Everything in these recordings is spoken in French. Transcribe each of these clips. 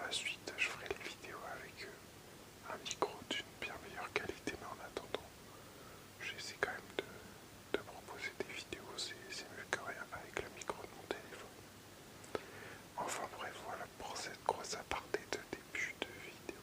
la suite, je ferai les vidéos avec un micro d'une bien meilleure qualité, mais en attendant, j'essaie quand même de proposer des vidéos, c'est mieux que rien avec le micro de mon téléphone. Enfin bref, voilà pour cette grosse aparté de début de vidéo.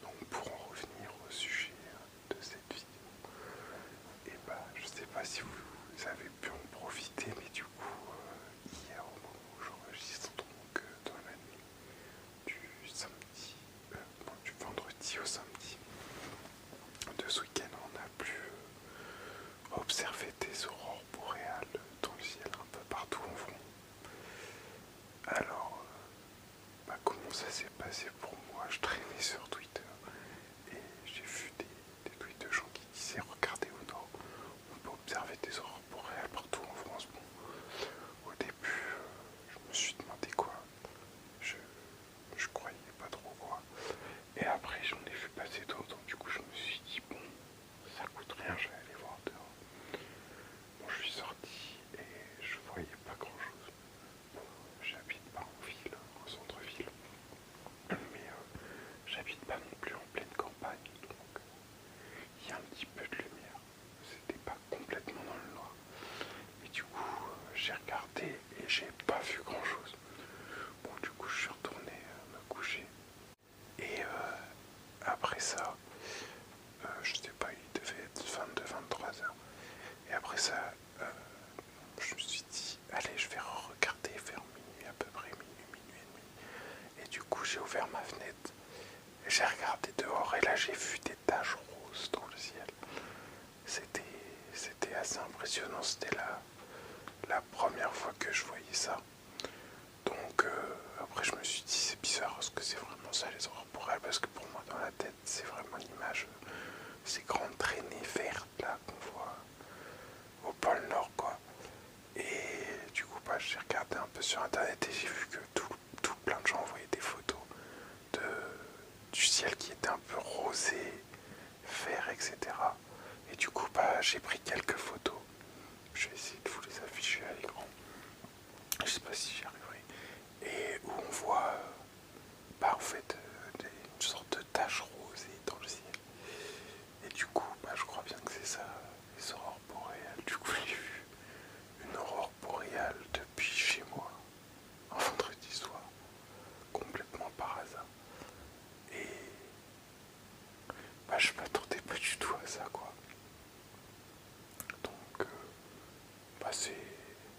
Donc pour en revenir au sujet de cette vidéo, et bah je sais pas si vous avez pu en profiter, mais du coup hier au moment où j'enregistre donc dans la nuit du samedi, non, du vendredi au samedi de ce week-end, on a pu observer des aurores boréales dans le ciel un peu partout en France. Alors, comment ça s'est passé pour moi? Je traînais sur Twitter et j'ai vu des tweets de gens qui disaient regardez au nord, on peut observer des aurores boréales partout en France. Bon, au début, je me suis demandé quoi, je croyais pas trop quoi. Et après, j'en ai vu passer d'autres, du coup, je me suis dit bon, ça coûte rien, je vais aller voir dehors. Bon, je suis sorti et je voyais pas grand chose. Bon, j'habite pas en ville, en centre-ville, mais j'habite pas non plus en pleine campagne, donc il y a un petit peu de lumière. C'était pas complètement dans le noir. Et du coup, j'ai regardé et j'ai pas vu grand chose. Bon, du coup, je suis retourné me coucher. Et après ça, je sais pas, il devait être 22-23 heures. Et après ça, je me suis dit, allez, je vais regarder vers minuit, à peu près minuit et demi. Et du coup, j'ai ouvert ma fenêtre, j'ai regardé dehors et là, j'ai vu des taches roses dans le ciel. C'était assez impressionnant, c'était la première fois que je voyais ça. Donc après, je me suis dit, c'est bizarre, est-ce que c'est vraiment ça les aurores boréales? Parce que pour moi, dans la tête, c'est vraiment l'image, ces grandes traînées vertes là qu'on voit au pôle Nord, quoi. Et du coup, j'ai regardé un peu sur internet et j'ai vu que tout plein de gens envoyaient des photos de, du ciel qui était un peu rosé, vert, etc. Et du coup, j'ai pris quelques photos. Je vais essayer de vous les afficher à l'écran. Je sais pas si j'y arriverai. Et où on voit, en fait, une sorte de tache rosée dans le ciel. Et du coup, je crois bien que c'est ça, les aurores boréales. Du coup, j'ai vu une aurore boréale depuis chez moi, un vendredi soir, complètement par hasard. Et je m'attendais pas du tout à ça, quoi. Donc,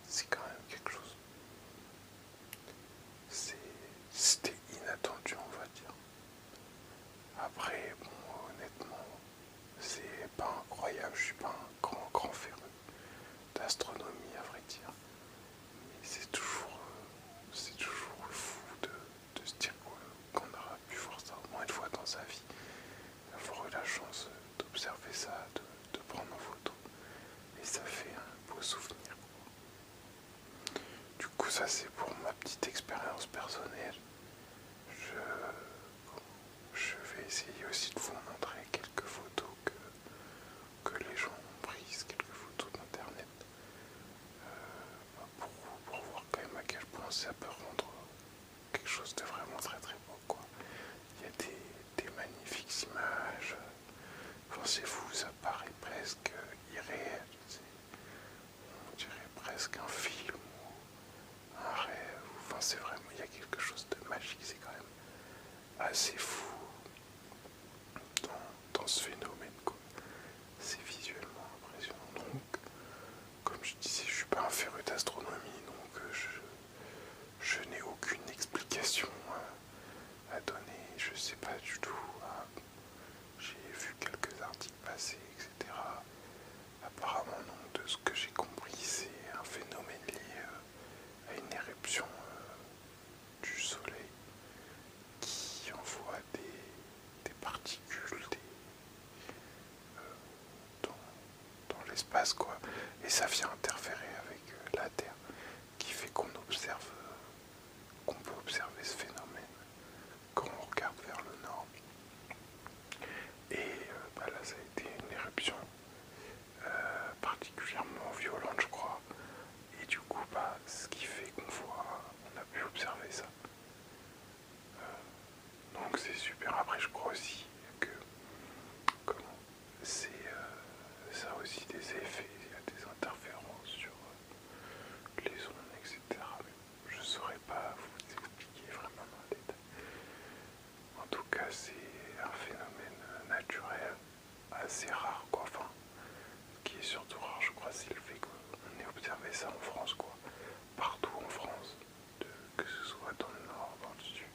c'est quand même quelque chose. C'était inattendu, on va dire. Après, bon, honnêtement, c'est pas incroyable, je suis pas un grand féru d'astronomie, à vrai dire. Mais c'est toujours fou de se dire qu'on aura pu voir ça au moins une fois dans sa vie. Avoir eu la chance d'observer ça, de prendre en photo. Et ça fait un beau souvenir. Du coup, ça c'est pour ma petite expérience personnelle. Je vais essayer aussi de vous montrer quelques photos que les gens ont prises, quelques photos d'internet, pour voir quand même à quel point ça peut rendre quelque chose de vraiment très très beau, quoi. Il y a des magnifiques images. Pensez-vous, ça paraît presque irréel. On dirait presque un film ou un rêve. Enfin, c'est vraiment, il y a quelque chose de magique. C'est quand même assez fou dans ce phénomène, quoi. C'est visuellement impressionnant. Donc, comme je disais, je suis pas un féru d'astronomie, donc je n'ai aucune explication à donner. Je sais pas du tout. J'ai vu quelques articles passer, etc. Apparemment, non, de ce que j'ai compris, c'est un phénomène lié à une éruption du Soleil qui envoie des particules dans l'espace, quoi. Et ça vient interférer avec la Terre, qui fait qu'on peut observer ce phénomène quand on regarde vers le nord. Et là, ça a été une éruption particulièrement violente, je crois. Et du coup, ce qui fait qu'on a pu observer ça. je crois aussi que comment ça a aussi des effets, il y a des interférences sur les ondes, etc. Mais je ne saurais pas vous expliquer vraiment dans le détail. En tout cas, c'est un phénomène naturel assez rare, quoi. Enfin, ce qui est surtout rare, je crois, c'est le fait qu'on ait observé ça en France, quoi. Partout en France, que ce soit dans le nord, dans le sud,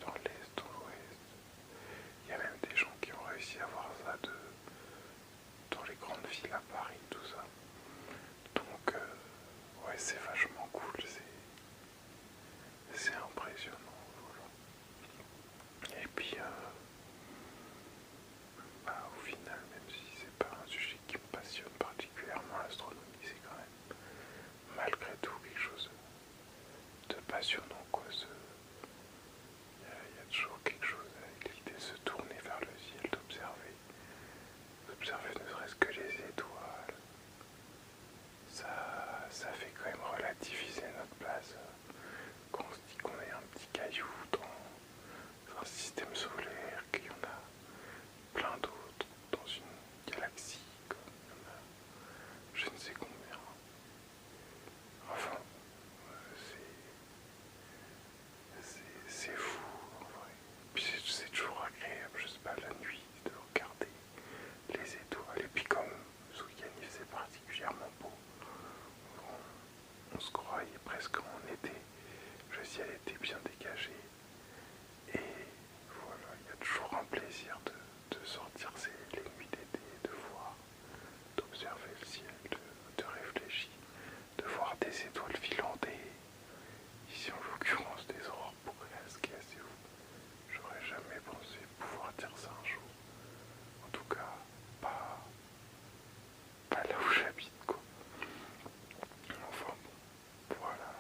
dans l'est, dans l'ouest. Il y a même des gens qui ont réussi à voir ça dans les grandes villes à Paris, tout ça. Donc, ouais, c'est vachement cool, c'est impressionnant, voilà. Et puis, bah, au final, même si c'est pas un sujet qui me passionne particulièrement, l'astronomie, c'est quand même malgré tout quelque chose de passionnant, quoi. Il y a toujours quelque chose avec l'idée de se tourner vers le ciel, d'observer ne serait-ce que les étoiles. Ça fait quand même relativiser notre place. Quand on se dit qu'on est un petit caillou dans un système solaire, qu'il y en a plein d'autres dans une galaxie, comme il y en a je ne sais combien. Enfin, c'est fou en vrai. Puis c'est toujours agréable, je sais pas, la nuit, de regarder les étoiles. Et puis comme ce week-end il faisait particulièrement beau, on se croyait presque en été. Le ciel était bien dégagé. Et voilà, il y a toujours un plaisir de sortir les nuits d'été, de voir, d'observer le ciel, de réfléchir, de voir des étoiles filantes, ici en l'occurrence des aurores boréales, ce qui est assez fou. J'aurais jamais pensé pouvoir dire ça un jour. En tout cas, pas là où j'habite, quoi. Enfin bon, voilà,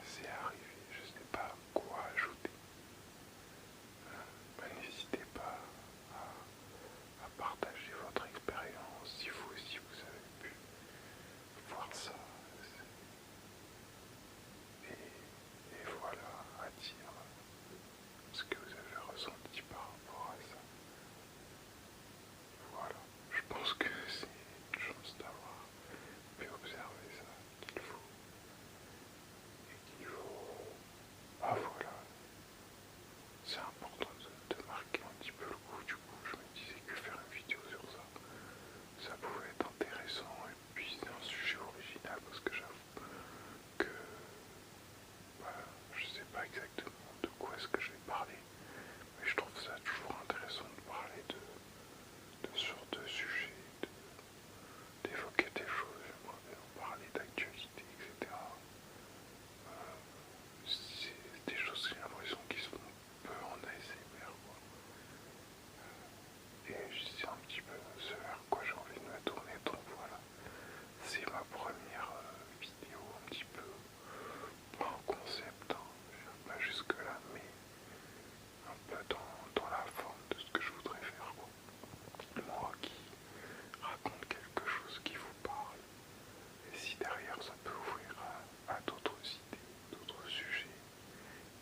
c'est arrivé, je sais pas quoi ajouter. N'hésitez pas à partager votre expérience si vous aussi vous avez pu voir ça. Et voilà, à dire ce que vous avez ressenti par rapport à ça. Voilà, je pense que c'est une chance d'avoir pu observer ça qu'il faut. Et qu'il faut... Ah voilà, c'est important de marquer un petit peu le coup. Du coup, je me disais que faire une vidéo sur ça, ça pouvait être intéressant. Et puis c'est un sujet original parce que j'avoue que je sais pas exactement de quoi est-ce que je vais parler, mais je trouve ça toujours intéressant de parler de ce genre de sujet, d'évoquer des choses, j'aimerais bien parler d'actualité, etc. C'est des choses, j'ai l'impression, qui sont un peu en ASMR, quoi. Et c'est un petit peu ce vers quoi j'ai envie de me tourner, donc voilà. C'est ma première vidéo un petit peu, pas en concept, hein, pas jusque là, mais un peu dans la forme de ce que je voudrais faire, quoi. Moi qui raconte quelque chose qui vous parle, et si derrière ça peut ouvrir à d'autres idées, d'autres sujets,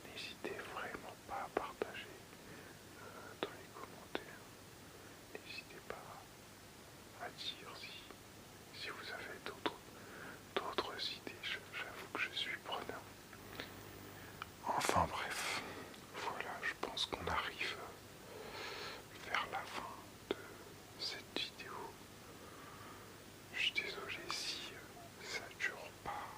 n'hésitez vraiment pas à partager dans les commentaires. N'hésitez pas à dire si vous avez d'autres idées, j'avoue que je suis preneur. Enfin bref, voilà, je pense qu'on arrive vers la fin de cette vidéo. Je suis désolé si ça dure pas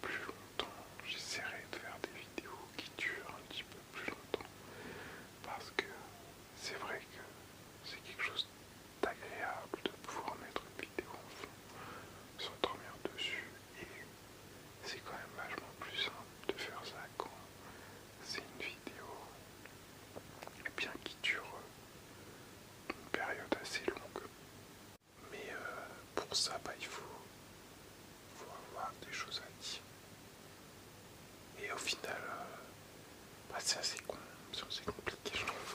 plus longtemps. J'essaierai de faire des vidéos qui durent un petit peu plus longtemps parce que c'est vrai que c'est quelque chose d'agréable de pouvoir mettre une vidéo en fond, s'endormir dessus, et c'est quand même vachement plus simple de faire ça quand c'est une vidéo bien qui dure une période assez longue. Mais pour ça, il faut avoir des choses à dire. Et au final, c'est assez compliqué, je trouve.